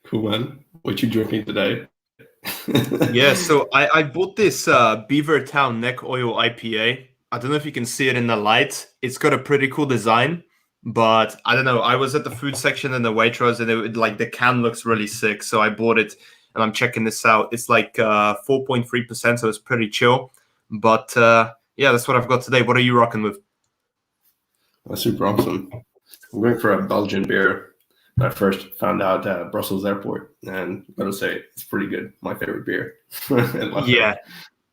Cool, man. What you drinking today? Yeah, so I bought this Beavertown Neck Oil IPA. I don't know if you can see it in the light. It's got a pretty cool design, but I don't know. I was at the food section in the Waitrose, and like the can looks really sick, so I bought it, and I'm checking this out. It's like 4.3%, so it's pretty chill. But yeah, that's what I've got today. What are you rocking with? That's super awesome. I'm going for a Belgian beer. I first found out at Brussels Airport, and I gotta say, it's pretty good. My favorite beer. And Leffe.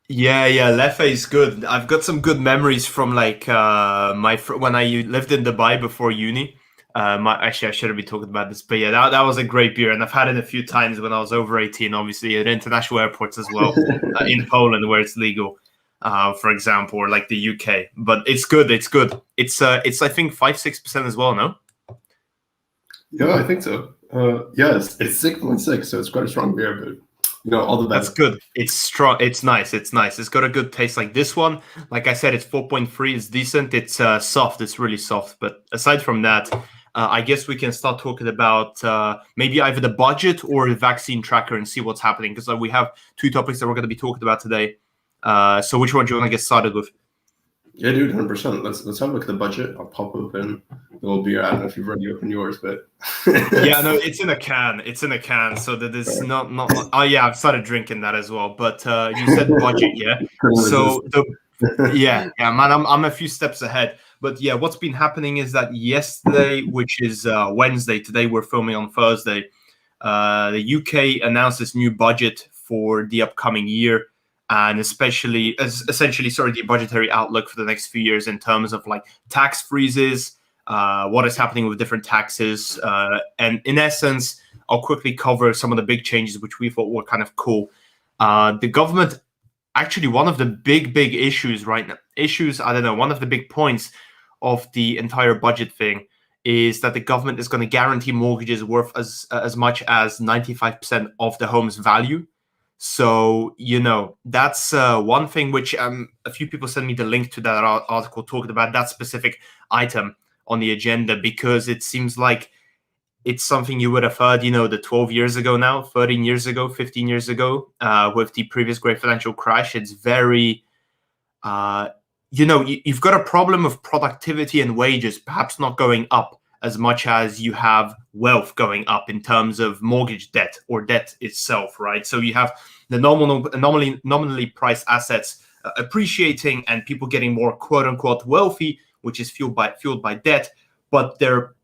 Yeah, yeah. Leffe is good. I've got some good memories from like when I lived in Dubai before uni. Actually, I shouldn't be talking about this, but yeah, that was a great beer, and I've had it a few times when I was over 18. Obviously, at international airports as well, in Poland where it's legal, for example, or like the UK. But it's good. It's good. It's I think 5-6% as well. No. Yeah, I think so. Yeah, it's 6.6, so it's quite a strong beer, but all the That's better. good. It's strong. It's nice. It's nice. It's got a good taste. Like this one, like I said, it's 4.3. It's decent. It's soft. It's really soft. But aside from that, I guess we can start talking about maybe either the budget or the vaccine tracker and see what's happening because we have two topics that we're going to be talking about today. So which one do you want to get started with? Yeah, dude, 100%. Let's have a look at the budget. I'll pop open the little beer. I don't know if you've already opened yours, but Yeah, no, it's in a can. It's in a can, so that is not. Oh yeah, I've started drinking that as well. But you said budget, yeah. couldn't resist. So the yeah, man, I'm a few steps ahead. But yeah, what's been happening is that yesterday, which is Wednesday, today we're filming on Thursday. The UK announced this new budget for the upcoming year, and essentially, sorry, the budgetary outlook for the next few years in terms of like tax freezes, what is happening with different taxes, and in essence, I'll quickly cover some of the big changes which we thought were kind of cool. The government, actually, one of the big issues right now, I don't know, one of the big points of the entire budget thing is that the government is going to guarantee mortgages worth as much as 95% of the home's value. So, that's one thing which a few people sent me the link to that article talking about that specific item on the agenda because it seems like it's something you would have heard, the 12 years ago now, 13 years ago, 15 years ago, with the previous great financial crash. It's very, you've got a problem of productivity and wages perhaps not going up as much as you have wealth going up in terms of mortgage debt or debt itself, right? So you have the nominally priced assets appreciating and people getting more quote unquote wealthy, which is fueled by debt, but their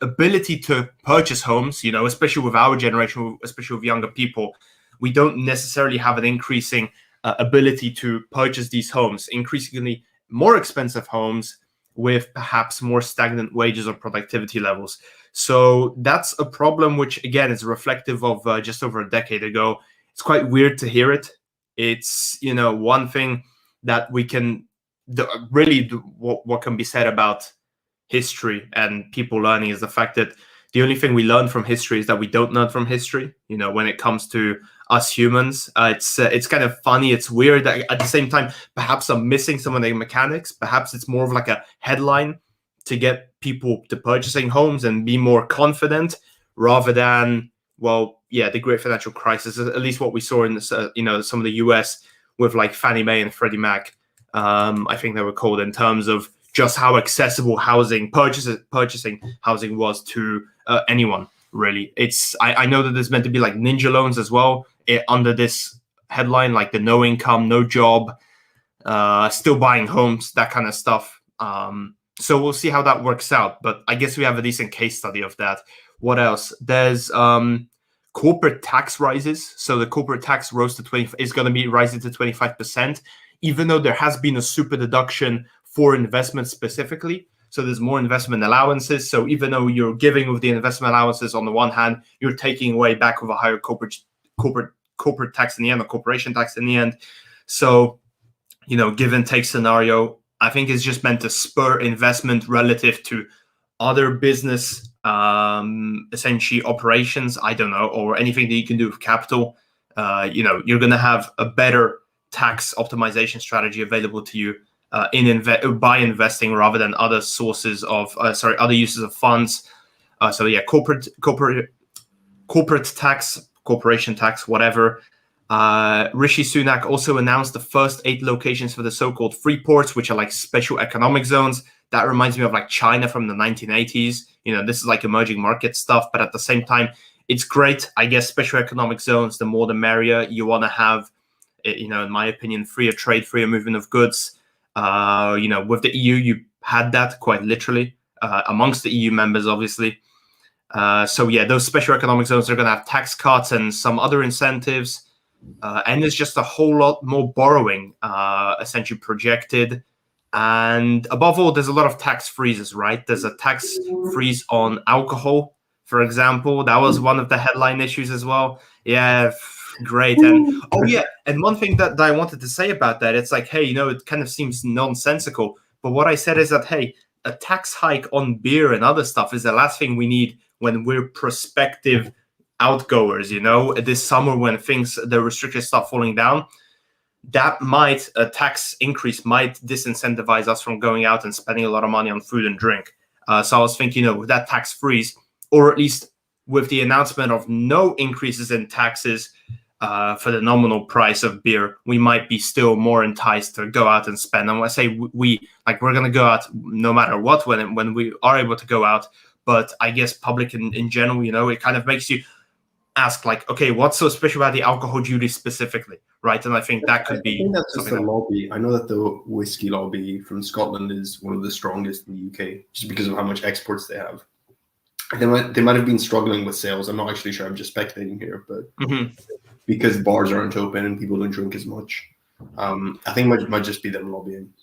ability to purchase homes, especially with our generation, especially with younger people, we don't necessarily have an increasing ability to purchase these homes, increasingly more expensive homes with perhaps more stagnant wages or productivity levels. So that's a problem which, again, is reflective of just over a decade ago. It's quite weird to hear it. It's, one thing that we can what can be said about history and people learning is the fact that the only thing we learn from history is that we don't learn from history. When it comes to us humans, it's kind of funny. It's weird that at the same time, perhaps I'm missing some of the mechanics. Perhaps it's more of like a headline to get people to purchasing homes and be more confident rather than, well, yeah, the great financial crisis, at least what we saw in this, some of the US with like Fannie Mae and Freddie Mac. I think they were called, in terms of just how accessible purchasing housing was to anyone, really. I know that there's meant to be like ninja loans as well under this headline, like the no income, no job, still buying homes, that kind of stuff. So we'll see how that works out. But I guess we have a decent case study of that. What else? There's corporate tax rises. So the corporate tax is going to be rising to 25%, even though there has been a super deduction for investment specifically. So there's more investment allowances. So even though you're giving with the investment allowances on the one hand, you're taking away back with a higher corporate tax in the end, or corporation tax in the end. So, give and take scenario, I think is just meant to spur investment relative to other business, essentially operations, I don't know, or anything that you can do with capital. You're going to have a better tax optimization strategy available to you by investing rather than other sources of other uses of funds. So yeah, corporate corporate tax, corporation tax, whatever. Rishi Sunak also announced the first 8 locations for the so-called free ports, which are like special economic zones. That reminds me of like China from the 1980s. This is like emerging market stuff, but at the same time, it's great. I guess special economic zones, the more the merrier. You want to have, in my opinion, freer trade, freer movement of goods. With the EU, you had that quite literally amongst the EU members, obviously. So yeah, those special economic zones are going to have tax cuts and some other incentives. And there's just a whole lot more borrowing essentially projected. And above all, there's a lot of tax freezes, right? There's a tax freeze on alcohol, for example. That was one of the headline issues as well. Yeah, great. And oh yeah, and one thing that I wanted to say about that, it's like, hey, it kind of seems nonsensical. But what I said is that, hey, a tax hike on beer and other stuff is the last thing we need when we're prospective outgoers, this summer when the restrictions start falling down. That a tax increase might disincentivize us from going out and spending a lot of money on food and drink. So I was thinking, with that tax freeze, or at least with the announcement of no increases in taxes for the nominal price of beer, we might be still more enticed to go out and spend. And when I say we're going to go out no matter what when we are able to go out. But I guess public in general, it kind of makes you ask, like, okay, what's so special about the alcohol duty specifically, right? And I think that could be. I think that's just the lobby. I know that the whiskey lobby from Scotland is one of the strongest in the UK, just because of how much exports they have. They might have been struggling with sales. I'm not actually sure. I'm just speculating here, but because bars aren't open and people don't drink as much, I think it might just be them lobbying.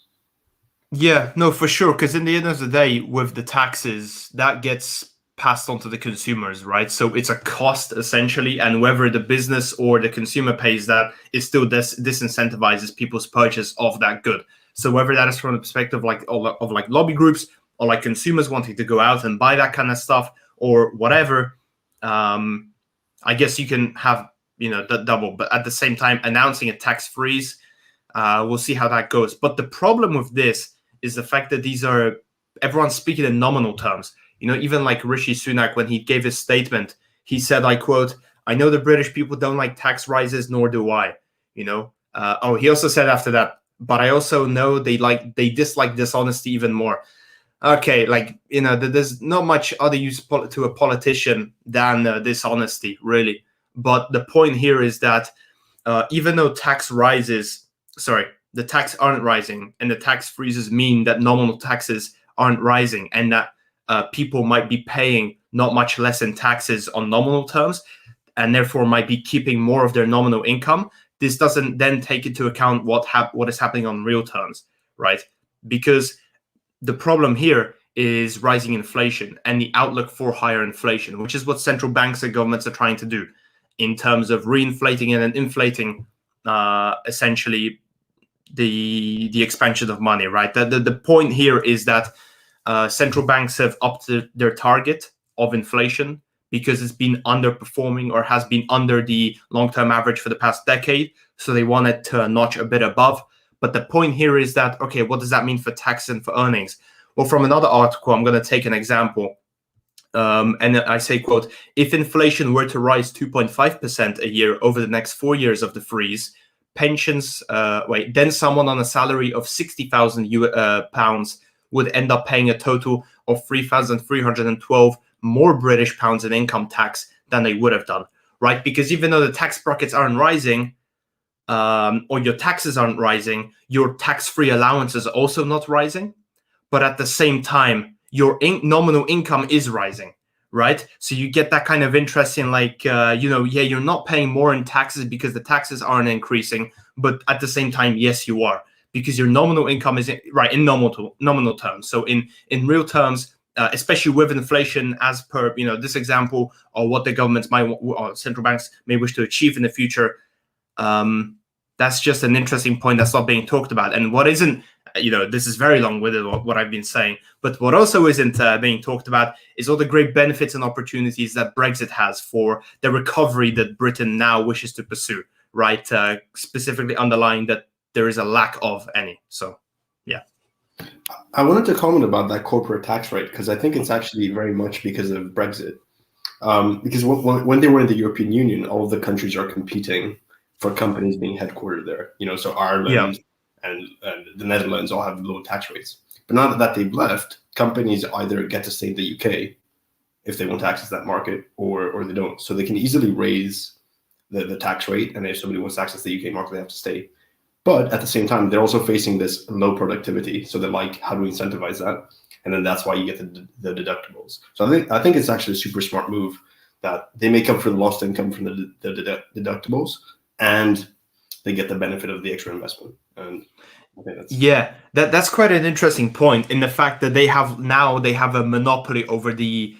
Yeah, no, for sure. Because in the end of the day, with the taxes, that gets passed on to the consumers, right? So it's a cost essentially, and whether the business or the consumer pays that, it still disincentivizes people's purchase of that good. So whether that is from the perspective of lobby groups or like consumers wanting to go out and buy that kind of stuff or whatever, I guess you can have the double. But at the same time, announcing a tax freeze, we'll see how that goes. But the problem with this is the fact that everyone's speaking in nominal terms. Even like Rishi Sunak, when he gave his statement, he said, I quote, "I know the British people don't like tax rises, nor do I." He also said after that, "But I also know they dislike dishonesty even more." Okay, there's not much other use to a politician than dishonesty, really. But the point here is that even though the tax aren't rising, and the tax freezes mean that nominal taxes aren't rising, and that people might be paying not much less in taxes on nominal terms, and therefore might be keeping more of their nominal income. This doesn't then take into account what is happening on real terms, right? Because the problem here is rising inflation and the outlook for higher inflation, which is what central banks and governments are trying to do in terms of reinflating and then inflating essentially the expansion of money, right? The point here is that central banks have upped their target of inflation because it's been underperforming or has been under the long-term average for the past decade. So they want it to notch a bit above. But the point here is that, okay, what does that mean for tax and for earnings? Well, from another article, I'm going to take an example. And I say, quote, "If inflation were to rise 2.5% a year over the next 4 years of the freeze, then someone on a salary of £60,000 would end up paying a total of 3,312 more British pounds in income tax than they would have done," right? Because even though the tax brackets aren't rising, or your taxes aren't rising, your tax-free allowance is also not rising. But at the same time, your nominal income is rising, right? So you get that kind of interest in you're not paying more in taxes because the taxes aren't increasing. But at the same time, yes, you are, because your nominal income is right in nominal terms. So in real terms, especially with inflation, as per this example, or what the governments or central banks may wish to achieve in the future, that's just an interesting point that's not being talked about. And what isn't, this is very long-winded what I've been saying, but what also isn't being talked about is all the great benefits and opportunities that Brexit has for the recovery that Britain now wishes to pursue, right? Specifically underlying that there is a lack of any. So, yeah. I wanted to comment about that corporate tax rate because I think it's actually very much because of Brexit. Because when they were in the European Union, all of the countries are competing for companies being headquartered there. So Yeah. Ireland and the Netherlands all have low tax rates. But now that they've left, companies either get to stay in the UK if they want to access that market, or they don't. So they can easily raise the tax rate, and if somebody wants to access the UK market, they have to stay. But at the same time, they're also facing this low productivity. So they're like, how do we incentivize that? And then that's why you get the deductibles. So I think it's actually a super smart move that they make up for the lost income from the deductibles, and they get the benefit of the extra investment. And I think that's quite an interesting point in the fact that they have a monopoly over the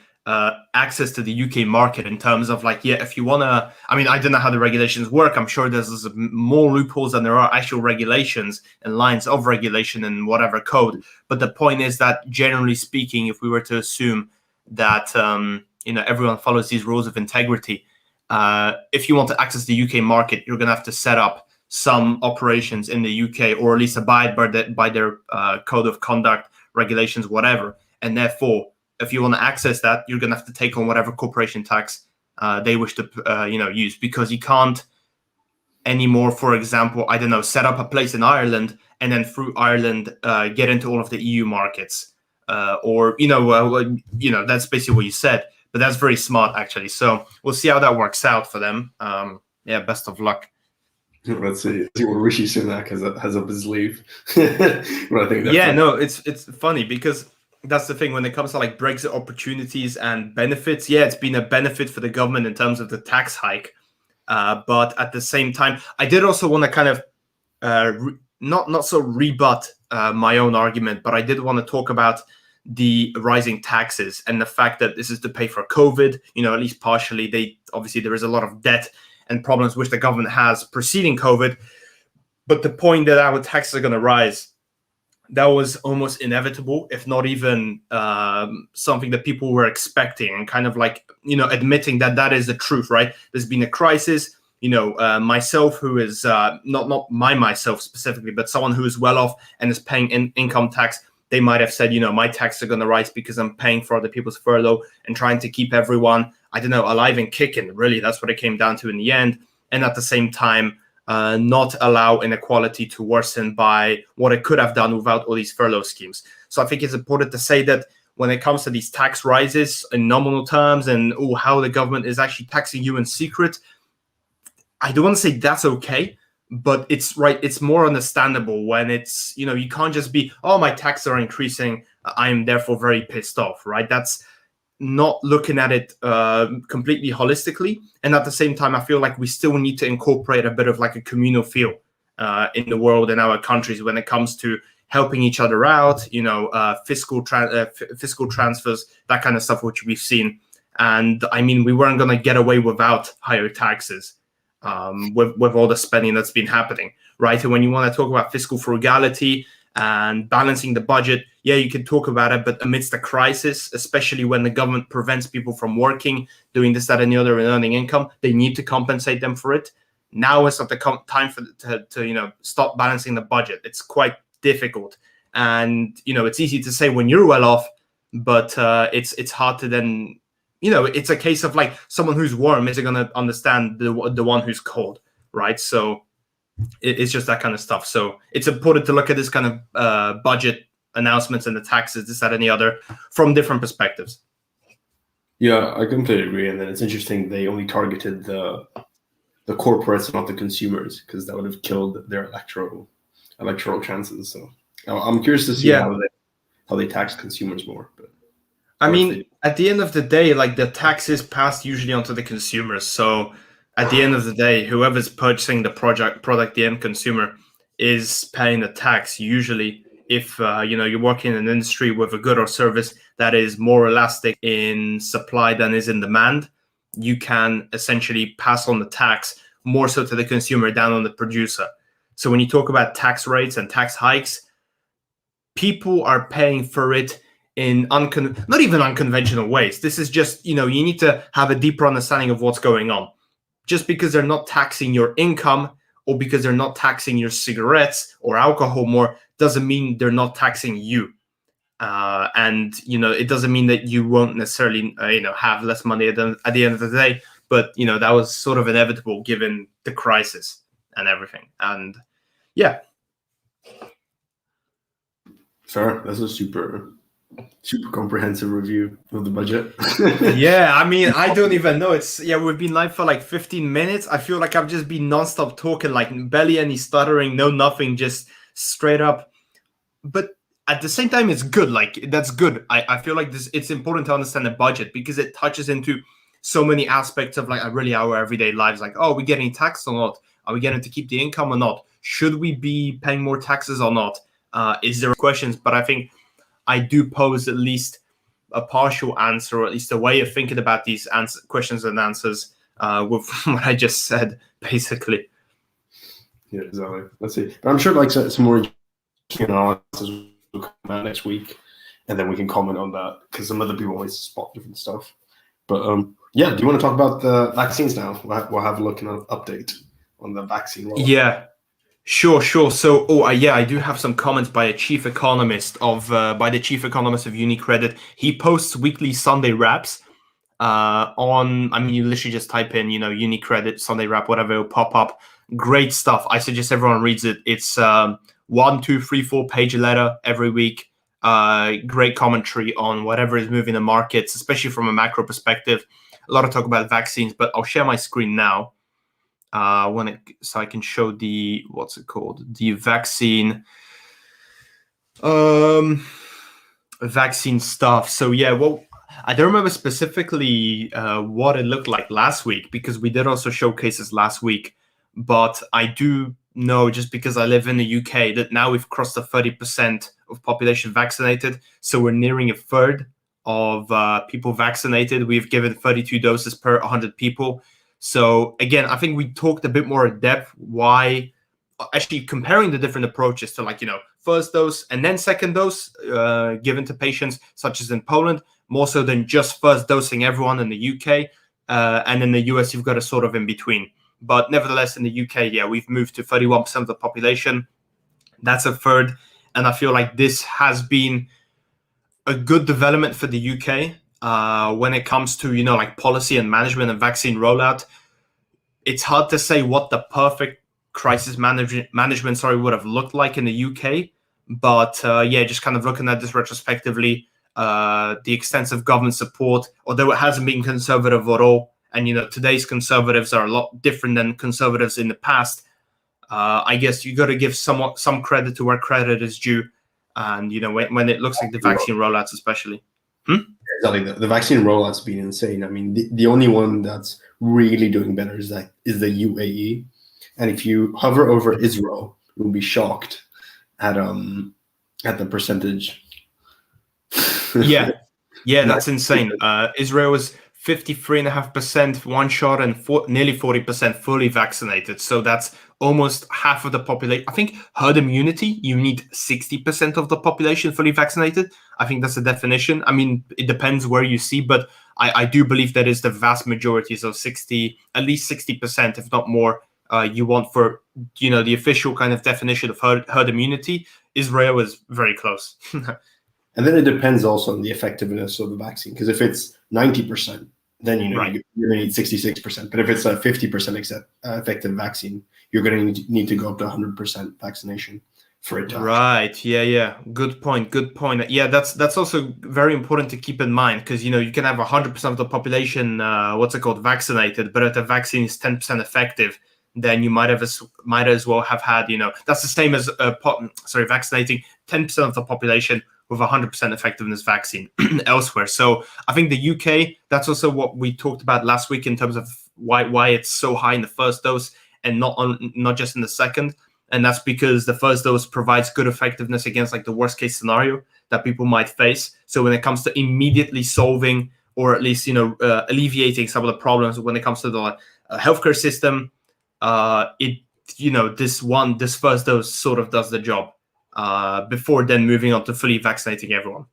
access to the UK market in terms of like, if you want to, I mean, I don't know how the regulations work. I'm sure there's more loopholes than there are actual regulations and lines of regulation and whatever code. But the point is that generally speaking, if we were to assume that, everyone follows these rules of integrity, if you want to access the UK market, you're going to have to set up some operations in the UK, or at least abide by their code of conduct, regulations, whatever. And therefore, if you want to access that, you're going to have to take on whatever corporation tax they wish to, use, because you can't anymore, for example, I don't know, set up a place in Ireland and then through Ireland get into all of the EU markets, that's basically what you said. But that's very smart, actually. So we'll see how that works out for them. Best of luck. Let's see what Rishi Sunak has up his sleeve. It's funny because that's the thing when it comes to like Brexit opportunities and benefits. Yeah, it's been a benefit for the government in terms of the tax hike. But at the same time, I did also want to kind of not so rebut my own argument, but I did want to talk about the rising taxes and the fact that this is to pay for COVID, at least partially. Obviously there is a lot of debt and problems which the government has preceding COVID. But the point that our taxes are going to rise, that was almost inevitable, if not even something that people were expecting, and kind of like, admitting that is the truth, right? There's been a crisis. Myself, who is not myself specifically, but someone who is well off and is paying income tax, they might have said, my taxes are going to rise because I'm paying for other people's furlough and trying to keep everyone, alive and kicking. Really, that's what it came down to in the end. And at the same time, not allow inequality to worsen by what it could have done without all these furlough schemes. So I think it's important to say that when it comes to these tax rises in nominal terms and how the government is actually taxing you in secret, I don't want to say that's okay, but it's right. It's more understandable when it's, you can't just be, my taxes are increasing, I'm therefore very pissed off, right? That's not looking at it completely holistically. And at the same time, I feel like we still need to incorporate a bit of like a communal feel in the world, in our countries, when it comes to helping each other out, fiscal transfers, that kind of stuff, which we've seen. And I mean, we weren't going to get away without higher taxes with all the spending that's been happening, right? And when you want to talk about fiscal frugality and balancing the budget, you can talk about it, but amidst the crisis, especially when the government prevents people from working, doing this, that, and the other, and earning income, they need to compensate them for it. Now is not the time to stop balancing the budget. It's quite difficult, and it's easy to say when you're well off, but it's hard to then. It's a case of like someone who's warm isn't going to understand the one who's cold, right? So it's just that kind of stuff. So it's important to look at this kind of budget announcements and the taxes, this, that, and the other, from different perspectives. Yeah, I completely agree. And then it's interesting they only targeted the corporates, not the consumers, because that would have killed their electoral chances. So I'm curious to see how they tax consumers more. But I mean, at the end of the day, like the tax is passed usually onto the consumers. So at the end of the day, whoever's purchasing the product, the end consumer, is paying the tax. Usually, if you're working in an industry with a good or service that is more elastic in supply than is in demand, you can essentially pass on the tax more so to the consumer down on the producer. So when you talk about tax rates and tax hikes, people are paying for it in not even unconventional ways. This is just, you need to have a deeper understanding of what's going on. Just because they're not taxing your income or because they're not taxing your cigarettes or alcohol more doesn't mean they're not taxing you. And it doesn't mean that you won't necessarily have less money at the end of the day, but that was sort of inevitable given the crisis and everything. And yeah. Fair. That's a super comprehensive review of the budget. Yeah, I mean, I don't even know. We've been live for like 15 minutes. I feel like I've just been nonstop talking, like barely any stuttering, no nothing, just straight up. But at the same time, it's good. Like, that's good. I feel like it's important to understand the budget because it touches into so many aspects of like really our everyday lives. Like, oh, are we getting taxed or not? Are we getting to keep the income or not? Should we be paying more taxes or not? Is there questions? But I think I do pose at least a partial answer, or at least a way of thinking about these questions and answers with what I just said, basically. Yeah, exactly. Let's see. But I'm sure like some more analysis will come out next week, and then we can comment on that because some other people always spot different stuff. But yeah, do you want to talk about the vaccines now? We'll have a look and an update on the vaccine rollout. Yeah. Sure. So, I do have some comments by the chief economist of UniCredit. He posts weekly Sunday wraps you literally just type in, UniCredit Sunday wrap, whatever, it'll pop up. Great stuff. I suggest everyone reads it. It's 1, 2, 3, 4 page letter every week. Great commentary on whatever is moving the markets, especially from a macro perspective. A lot of talk about vaccines, but I'll share my screen now. So I can show the vaccine vaccine stuff. So yeah, well, I don't remember specifically what it looked like last week because we did also showcases last week, but I do know, just because I live in the UK, that now we've crossed the 30% of population vaccinated. So we're nearing a third of people vaccinated. We've given 32 doses per 100 people. So again, I think we talked a bit more in depth why, actually comparing the different approaches to first dose and then second dose given to patients, such as in Poland, more so than just first dosing everyone in the UK. And in the US, you've got a sort of in between. But nevertheless, in the UK, yeah, we've moved to 31% of the population. That's a third. And I feel like this has been a good development for the UK. When it comes to policy and management and vaccine rollout. It's hard to say what the perfect crisis management would have looked like in the UK, but just kind of looking at this retrospectively, the extensive government support, although it hasn't been conservative at all, and today's conservatives are a lot different than conservatives in the past. I guess you got to give some credit to where credit is due, and when it looks like the vaccine rollouts, especially. Exactly. The vaccine rollout's been insane. I mean, the only one that's really doing better is the UAE. And if you hover over Israel, you'll be shocked at the percentage. Yeah, that's insane. Israel was 53.5% one shot and nearly 40% fully vaccinated. So that's almost half of the population. I think herd immunity, you need 60% of the population fully vaccinated. I think that's the definition. I mean, it depends where you see, but I do believe that is the vast majority. So at least 60%, if not more, you want for, the official kind of definition of herd immunity. Israel is very close. And then it depends also on the effectiveness of the vaccine. Because if it's 90%, then you're going to need 66%. But if it's a 50% effective vaccine, you're going to need to go up to 100% vaccination for it to right. Yeah. Good point. Yeah, that's also very important to keep in mind, because you can have 100% of the population vaccinated, but if the vaccine is 10% effective, then you might as well have had that's the same as vaccinating 10% of the population with 100% effectiveness vaccine elsewhere. So I think the UK, that's also what we talked about last week in terms of why it's so high in the first dose and not just in the second. And that's because the first dose provides good effectiveness against the worst case scenario that people might face. So when it comes to immediately solving, or at least alleviating some of the problems when it comes to the healthcare system, this first dose sort of does the job before then moving on to fully vaccinating everyone.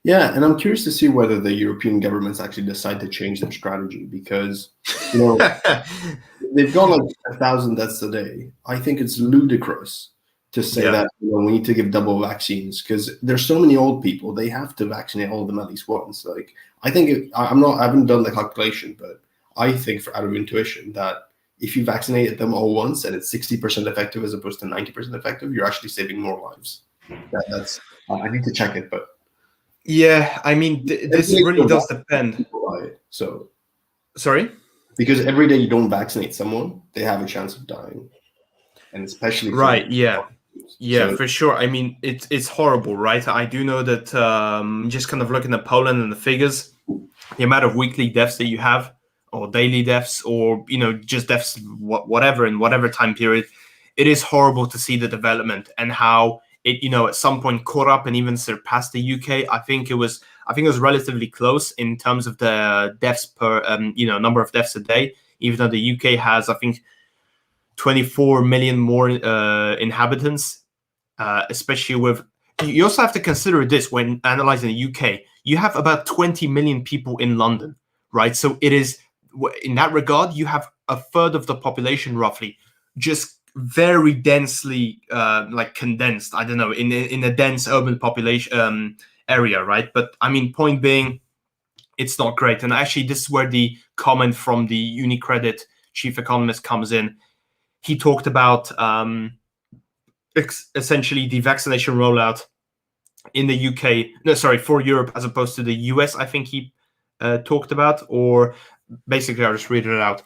Yeah, and I'm curious to see whether the European governments actually decide to change their strategy, because they've got 1,000 deaths a day. I think it's ludicrous to say Yeah. that we need to give double vaccines because there's so many old people. They have to vaccinate all of them at least once. Like I think I haven't done the calculation, but I think out of intuition that if you vaccinate them all once and it's 60% effective as opposed to 90% effective, you're actually saving more lives. That's I need to check it, but Yeah, I mean, this really does depend. So, Sorry? because every day you don't vaccinate someone, they have a chance of dying, and especially Right. Yeah. Yeah, So, for sure. I mean, it's horrible, right? I do know that just kind of looking at Poland and the figures, the amount of weekly deaths that you have, or daily deaths, or just deaths, whatever in whatever time period, it is horrible to see the development and how it, at some point caught up and even surpassed the UK. I think it was relatively close in terms of the deaths per, number of deaths a day, even though the UK has, I think, 24 million more inhabitants, especially with. You also have to consider this when analyzing the UK. You have about 20 million people in London, right? So it is, in that regard, you have a third of the population roughly, just very densely condensed. I don't know, in a dense urban population area, right? But I mean, point being, it's not great. And actually, this is where the comment from the UniCredit chief economist comes in. He talked about essentially the vaccination rollout in the UK, for Europe as opposed to the US, I think he talked about, or basically I'll just read it out.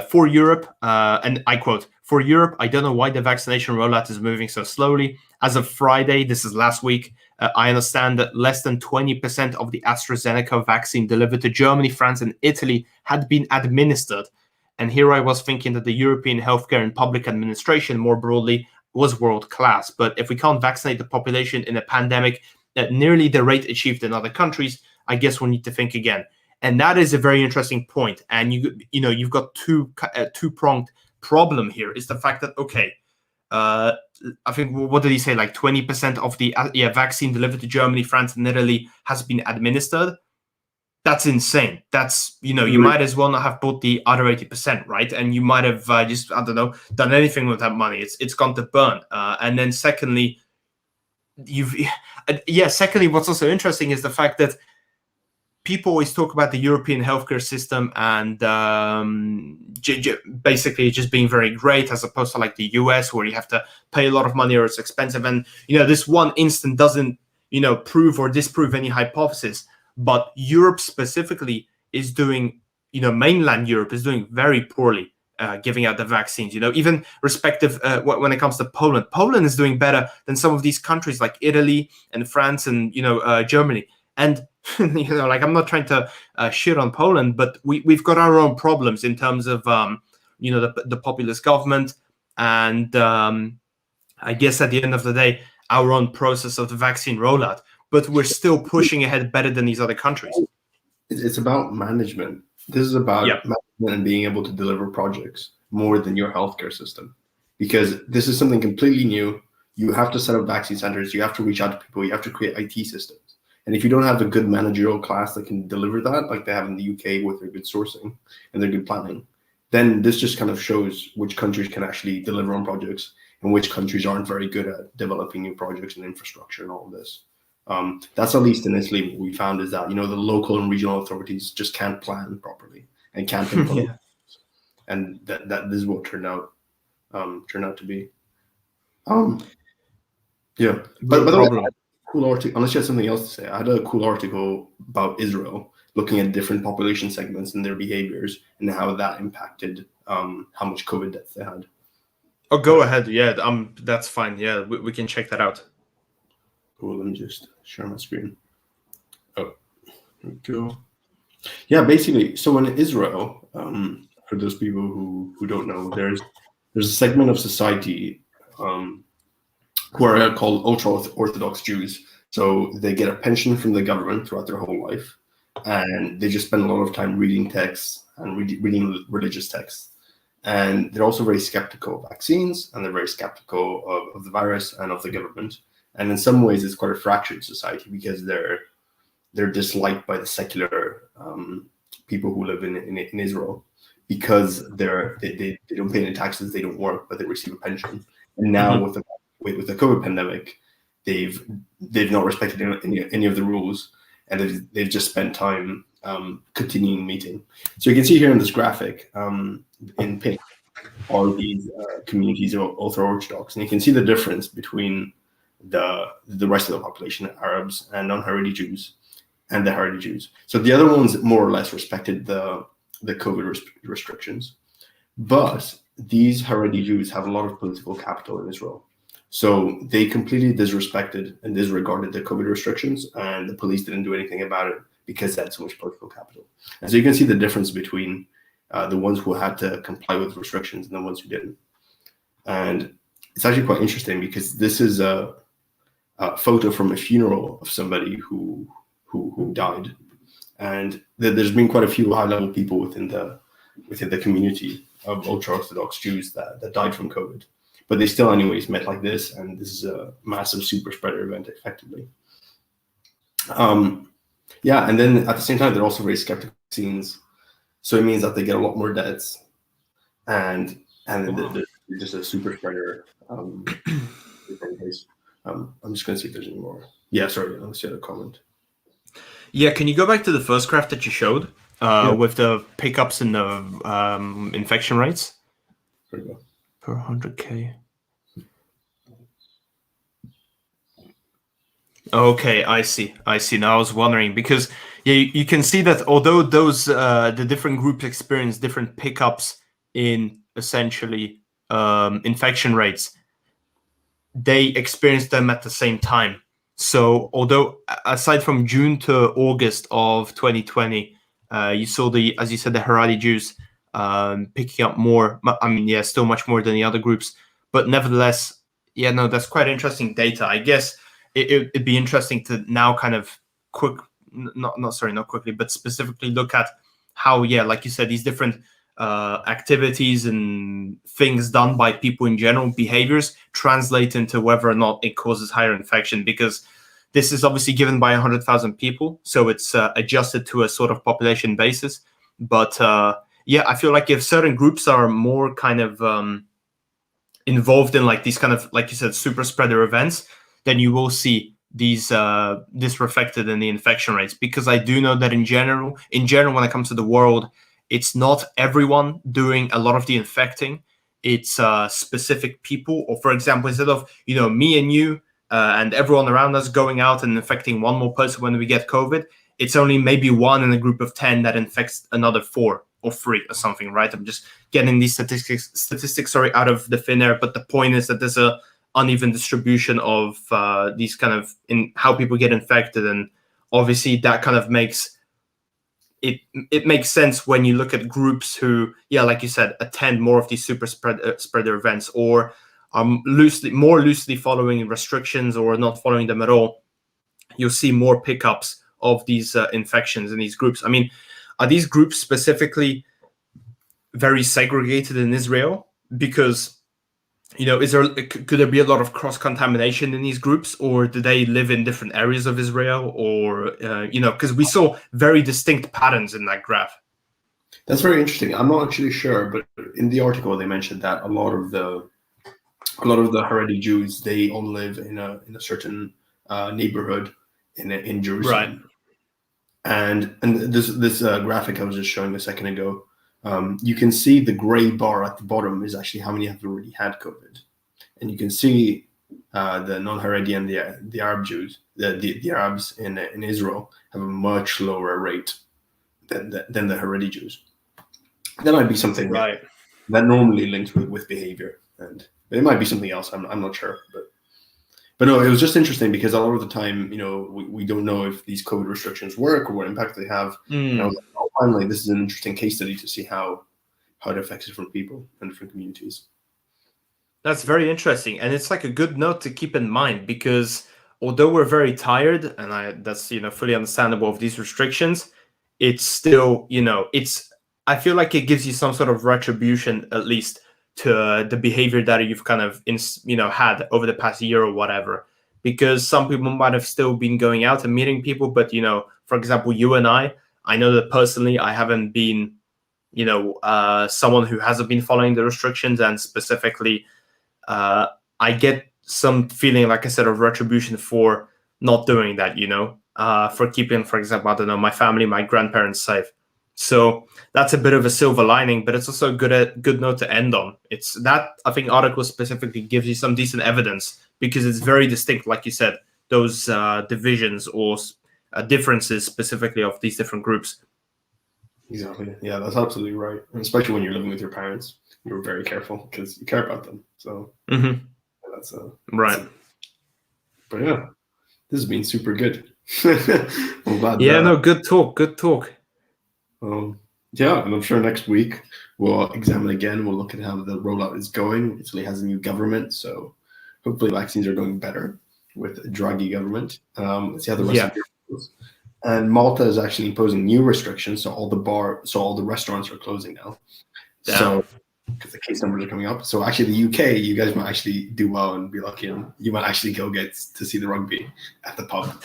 For Europe, and I quote, "For Europe, I don't know why the vaccination rollout is moving so slowly. As of Friday, this is last week, I understand that less than 20% of the AstraZeneca vaccine delivered to Germany, France, and Italy had been administered. And here I was thinking that the European healthcare and public administration more broadly was world class. But if we can't vaccinate the population in a pandemic at nearly the rate achieved in other countries, I guess we need to think again." And that is a very interesting point. And you've got two-pronged problem here. Is the fact that I think, what did he say? Like 20% of the vaccine delivered to Germany, France, and Italy has been administered. That's insane. That's, you might as well not have bought the other 80%, right? And you might have just, I don't know, done anything with that money. It's gone to burn. And then secondly, secondly, what's also interesting is the fact that people always talk about the European healthcare system and basically just being very great, as opposed to like the US, where you have to pay a lot of money or it's expensive. And, this one instant doesn't, prove or disprove any hypothesis. But Europe specifically is doing, mainland Europe is doing very poorly giving out the vaccines. Even respective when it comes to Poland. Poland is doing better than some of these countries like Italy and France and, Germany. And, I'm not trying to shit on Poland, but we've got our own problems in terms of, the populist government. And I guess at the end of the day, our own process of the vaccine rollout. But we're still pushing ahead better than these other countries. It's about management. This is about management and being able to deliver projects more than your healthcare system. Because this is something completely new. You have to set up vaccine centers. You have to reach out to people. You have to create IT systems. And if you don't have a good managerial class that can deliver that, like they have in the UK with their good sourcing and their good planning, then this just kind of shows which countries can actually deliver on projects and which countries aren't very good at developing new projects and infrastructure and all of this. That's at least in Italy what we found is that the local and regional authorities just can't plan properly and can't implement, and that this is what turned out to be. But by the way, cool article. Unless you had something else to say, I had a cool article about Israel looking at different population segments and their behaviors and how that impacted how much COVID deaths they had. Oh, go ahead. Yeah, that's fine. Yeah, we can check that out. Cool. Let me just share my screen. Oh, here we go. Yeah, basically, so in Israel, for those people who don't know, there's a segment of society who are called ultra-Orthodox Jews. So they get a pension from the government throughout their whole life, and they just spend a lot of time reading texts and reading religious texts. And they're also very skeptical of vaccines, and they're very skeptical of the virus and of the government. And in some ways, it's quite a fractured society because they're disliked by the secular people who live in Israel because they don't pay any taxes, they don't work, but they receive a pension. And now with the with the COVID pandemic, they've not respected any of the rules, and they've just spent time continuing meeting. So you can see here in this graphic, in pink, are these communities of ultra-Orthodox, and you can see the difference between the rest of the population, Arabs and non-Haredi Jews, and the Haredi Jews. So the other ones more or less respected the COVID restrictions, but these Haredi Jews have a lot of political capital in Israel. So they completely disrespected and disregarded the COVID restrictions, and the police didn't do anything about it because they had so much political capital. And so you can see the difference between the ones who had to comply with restrictions and the ones who didn't. And it's actually quite interesting because this is a photo from a funeral of somebody who died, and there's been quite a few high-level people within the community of ultra-Orthodox Jews that died from COVID, but they still anyways met like this, and this is a massive super spreader event effectively. Yeah, and then at the same time, they're also very skeptical of vaccines, so it means that they get a lot more deaths, and they're just a super spreader. I'm just going to see if there's any more. Yeah, sorry, unless you had a comment. Yeah, can you go back to the first graph that you showed with the pickups in the infection rates? There you go. Per 100K. Okay, I see. Now I was wondering because you can see that although those the different groups experience different pickups in essentially infection rates, they experience them at the same time. So although aside from June to August of 2020, you saw as you said, the Haredi Jews picking up more. I mean, yeah, still much more than the other groups, but nevertheless, yeah, no, that's quite interesting data. I guess it'd be interesting to now kind of not quickly, but specifically look at how, yeah, like you said, these different activities and things done by people in general, behaviors, translate into whether or not it causes higher infection, because this is obviously given by 100,000 people, so it's adjusted to a sort of population basis. But yeah, I feel like if certain groups are more kind of involved in like these kind of, like you said, super spreader events, then you will see these this reflected in the infection rates. Because I do know that in general, when it comes to the world, it's not everyone doing a lot of the infecting. It's specific people, or for example, instead of me and you and everyone around us going out and infecting one more person when we get COVID, it's only maybe one in a group of 10 that infects another 4 or 3 or something, right? I'm just getting these statistics out of the thin air, but the point is that there's a uneven distribution of these kind of in how people get infected, and obviously that kind of makes it makes sense when you look at groups who, yeah, like you said, attend more of these super spreader events, or more loosely following restrictions or not following them at all. You'll see more pickups of these infections in these groups. I mean, are these groups specifically very segregated in Israel? Because could there be a lot of cross-contamination in these groups, or do they live in different areas of Israel, or because we saw very distinct patterns in that graph. That's very interesting. I'm not actually sure, but in the article they mentioned that a lot of the Haredi Jews, they all live in a certain neighborhood in Jerusalem. Right. And this graphic I was just showing a second ago, you can see the gray bar at the bottom is actually how many have already had COVID, and you can see the non-Haredi and the Arab Jews, the Arabs in Israel have a much lower rate than the Haredi Jews. That might be something right that normally linked with behavior, and it might be something else. I'm not sure, but no, it was just interesting because a lot of the time, we don't know if these COVID restrictions work or what impact they have. And I was like, oh, finally, this is an interesting case study to see how it affects different people and different communities. That's very interesting, and it's like a good note to keep in mind, because although we're very tired, and that's fully understandable of these restrictions, it's still I feel like it gives you some sort of retribution, at least, to the behavior that you've kind of had over the past year or whatever. Because some people might have still been going out and meeting people, but for example, you and I know that personally I haven't been someone who hasn't been following the restrictions, and specifically I get some feeling, like I said, of retribution for not doing that, for keeping, for example, I don't know, my family, my grandparents safe. So that's a bit of a silver lining, but it's also a good note to end on. It's that, I think, article specifically gives you some decent evidence because it's very distinct, like you said, those divisions or differences specifically of these different groups. Exactly. Yeah, that's absolutely right. And especially when you're living with your parents, you're very careful because you care about them. So that's right. But yeah, this has been super good. I'm glad. Yeah, no, good talk. Good talk. Yeah, and I'm sure next week we'll examine again. We'll look at how the rollout is going. Italy has a new government, so hopefully vaccines are going better with a Draghi government. Let's see how the rest of Europe goes. And Malta is actually imposing new restrictions, so all the restaurants are closing now. Damn. So because the case numbers are coming up. So actually, the UK, you guys might actually do well and be lucky, and you might actually go get to see the rugby at the pub.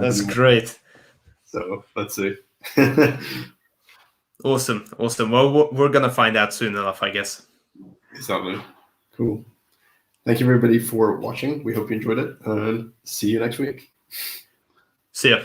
That's great. So let's see. Awesome. Well, we're gonna find out soon enough, I guess. Exactly. Cool. Thank you, everybody, for watching. We hope you enjoyed it, and see you next week. See ya.